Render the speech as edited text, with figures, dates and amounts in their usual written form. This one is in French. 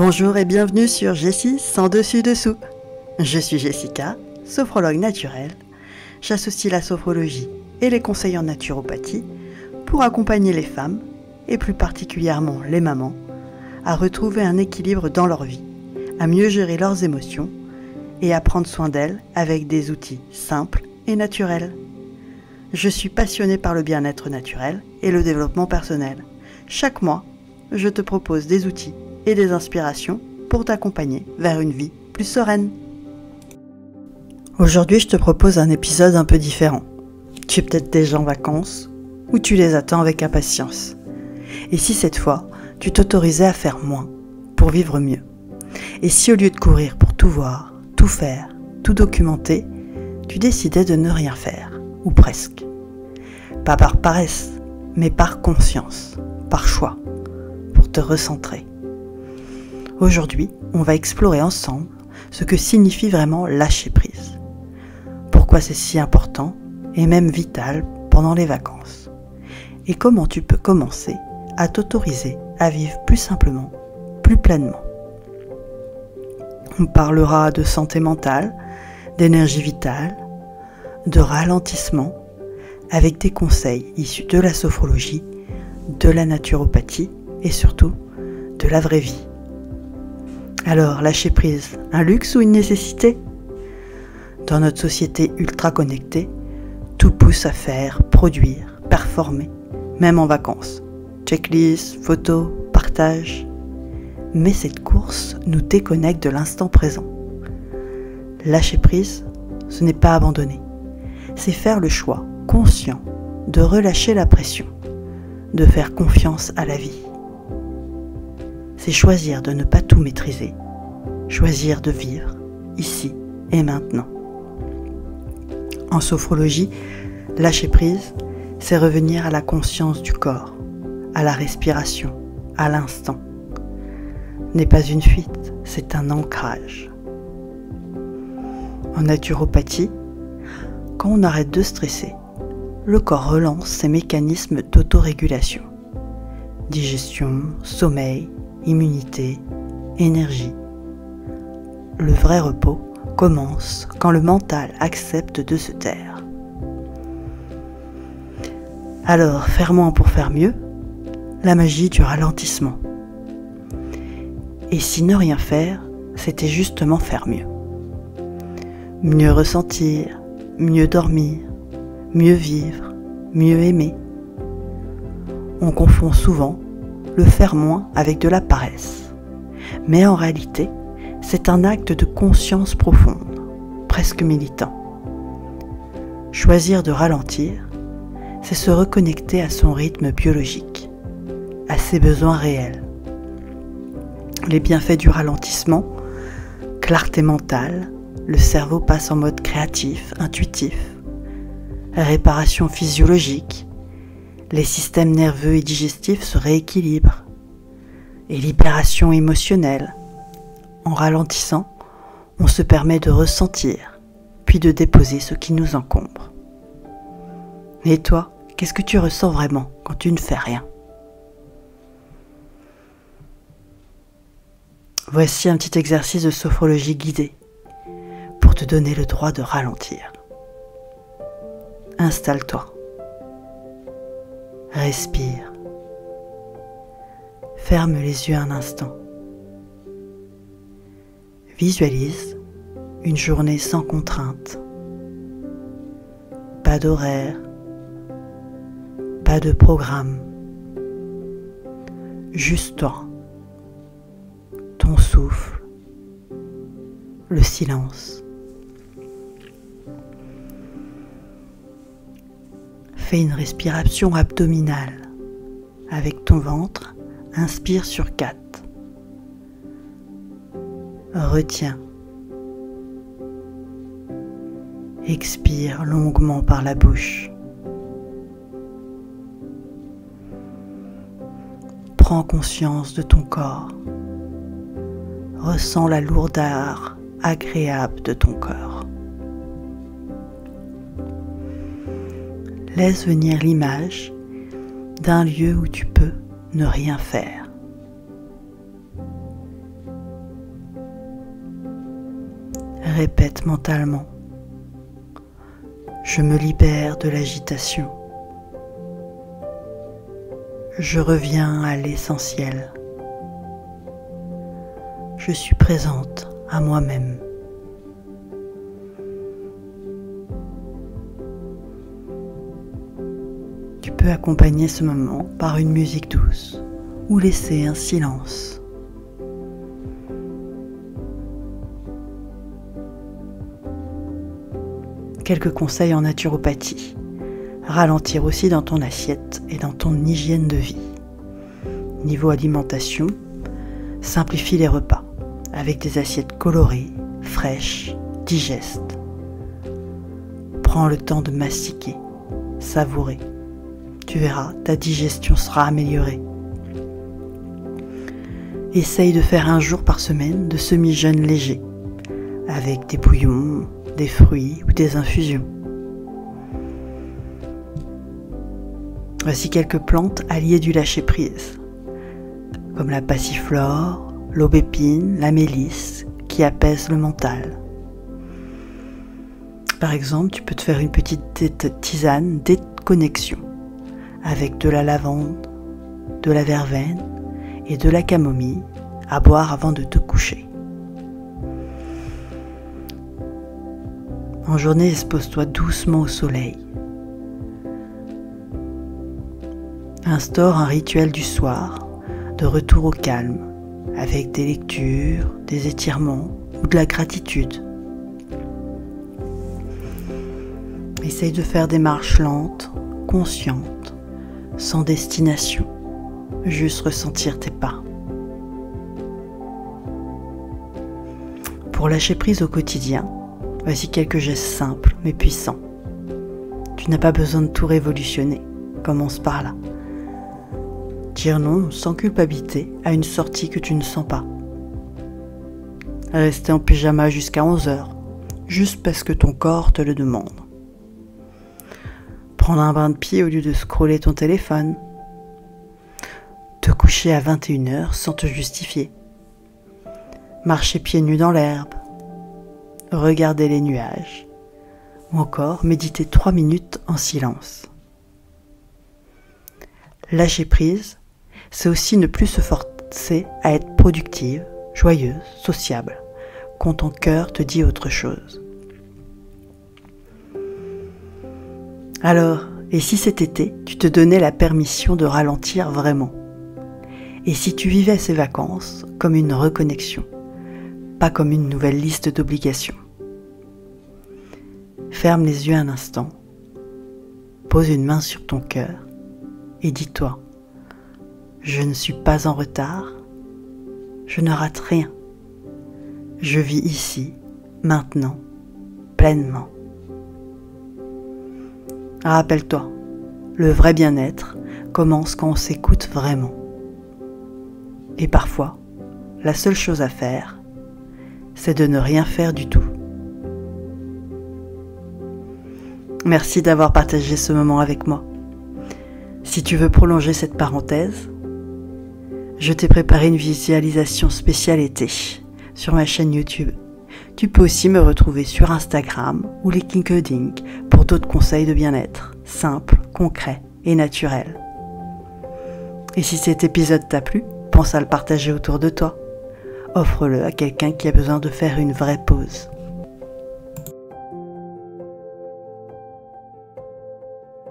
Bonjour et bienvenue sur Jessie sans dessus-dessous. Je suis Jessica, sophrologue naturelle. J'associe la sophrologie et les conseils en naturopathie pour accompagner les femmes, et plus particulièrement les mamans, à retrouver un équilibre dans leur vie, à mieux gérer leurs émotions et à prendre soin d'elles avec des outils simples et naturels. Je suis passionnée par le bien-être naturel et le développement personnel. Chaque mois, je te propose des outils et des inspirations pour t'accompagner vers une vie plus sereine. Aujourd'hui, je te propose un épisode un peu différent. Tu es peut-être déjà en vacances ou tu les attends avec impatience. Et si cette fois, tu t'autorisais à faire moins pour vivre mieux? Et si au lieu de courir pour tout voir, tout faire, tout documenter, tu décidais de ne rien faire, ou presque? Pas par paresse, mais par conscience, par choix, pour te recentrer. Aujourd'hui, on va explorer ensemble ce que signifie vraiment lâcher prise. Pourquoi c'est si important et même vital pendant les vacances. Et comment tu peux commencer à t'autoriser à vivre plus simplement, plus pleinement. On parlera de santé mentale, d'énergie vitale, de ralentissement, avec des conseils issus de la sophrologie, de la naturopathie et surtout de la vraie vie. Alors, lâcher prise, un luxe ou une nécessité? Dans notre société ultra connectée, tout pousse à faire, produire, performer, même en vacances. Checklist, photos, partage. Mais cette course nous déconnecte de l'instant présent. Lâcher prise, ce n'est pas abandonner. C'est faire le choix conscient de relâcher la pression, de faire confiance à la vie. C'est choisir de ne pas tout maîtriser, choisir de vivre ici et maintenant. En sophrologie, lâcher prise, c'est revenir à la conscience du corps, à la respiration, à l'instant. N'est pas une fuite, c'est un ancrage. En naturopathie, quand on arrête de stresser, le corps relance ses mécanismes d'autorégulation. Digestion, sommeil, immunité, énergie. Le vrai repos commence quand le mental accepte de se taire. Alors, faire moins pour faire mieux, la magie du ralentissement. Et si ne rien faire, c'était justement faire mieux. Mieux ressentir, mieux dormir, mieux vivre, mieux aimer. On confond souvent le faire moins avec de la paresse. Mais en réalité, c'est un acte de conscience profonde, presque militant. Choisir de ralentir, c'est se reconnecter à son rythme biologique, à ses besoins réels. Les bienfaits du ralentissement, clarté mentale, le cerveau passe en mode créatif, intuitif, réparation physiologique, les systèmes nerveux et digestifs se rééquilibrent, et libération émotionnelle. En ralentissant, on se permet de ressentir, puis de déposer ce qui nous encombre. Et toi, qu'est-ce que tu ressens vraiment quand tu ne fais rien? Voici un petit exercice de sophrologie guidée pour te donner le droit de ralentir. Installe-toi. Respire. Ferme les yeux un instant. Visualise une journée sans contrainte. Pas d'horaire, pas de programme. Juste toi, ton souffle, le silence. Fais une respiration abdominale. Avec ton ventre, inspire sur 4. Retiens. Expire longuement par la bouche. Prends conscience de ton corps. Ressens la lourdeur agréable de ton corps. Laisse venir l'image d'un lieu où tu peux ne rien faire. Répète mentalement. Je me libère de l'agitation. Je reviens à l'essentiel. Je suis présente à moi-même. Tu peux accompagner ce moment par une musique douce ou laisser un silence. Quelques conseils en naturopathie. Ralentir aussi dans ton assiette et dans ton hygiène de vie. Niveau alimentation, simplifie les repas avec des assiettes colorées, fraîches, digestes. Prends le temps de mastiquer, savourer. Tu verras, ta digestion sera améliorée. Essaye de faire un jour par semaine de semi-jeûne léger, avec des bouillons, des fruits ou des infusions. Voici quelques plantes alliées du lâcher-prise, comme la passiflore, l'aubépine, la mélisse, qui apaisent le mental. Par exemple, tu peux te faire une petite tisane déconnexion avec de la lavande, de la verveine et de la camomille à boire avant de te coucher. En journée, expose-toi doucement au soleil. Instaure un rituel du soir de retour au calme avec des lectures, des étirements ou de la gratitude. Essaye de faire des marches lentes, conscientes, sans destination, juste ressentir tes pas. Pour lâcher prise au quotidien, voici quelques gestes simples mais puissants. Tu n'as pas besoin de tout révolutionner, commence par là. Dire non sans culpabilité à une sortie que tu ne sens pas. Rester en pyjama jusqu'à 11h, juste parce que ton corps te le demande. Prendre un bain de pied au lieu de scroller ton téléphone. Te coucher à 21h sans te justifier. Marcher pieds nus dans l'herbe. Regarder les nuages. Ou encore méditer 3 minutes en silence. Lâcher prise, c'est aussi ne plus se forcer à être productive, joyeuse, sociable, quand ton cœur te dit autre chose. Alors, et si cet été, tu te donnais la permission de ralentir vraiment? Et si tu vivais ces vacances comme une reconnexion, pas comme une nouvelle liste d'obligations? Ferme les yeux un instant, pose une main sur ton cœur et dis-toi, je ne suis pas en retard, je ne rate rien, je vis ici, maintenant, pleinement. Rappelle-toi, le vrai bien-être commence quand on s'écoute vraiment. Et parfois, la seule chose à faire, c'est de ne rien faire du tout. Merci d'avoir partagé ce moment avec moi. Si tu veux prolonger cette parenthèse, je t'ai préparé une visualisation spéciale été sur ma chaîne YouTube. Tu peux aussi me retrouver sur Instagram ou LinkedIn pour d'autres conseils de bien-être, simples, concrets et naturels. Et si cet épisode t'a plu, pense à le partager autour de toi. Offre-le à quelqu'un qui a besoin de faire une vraie pause.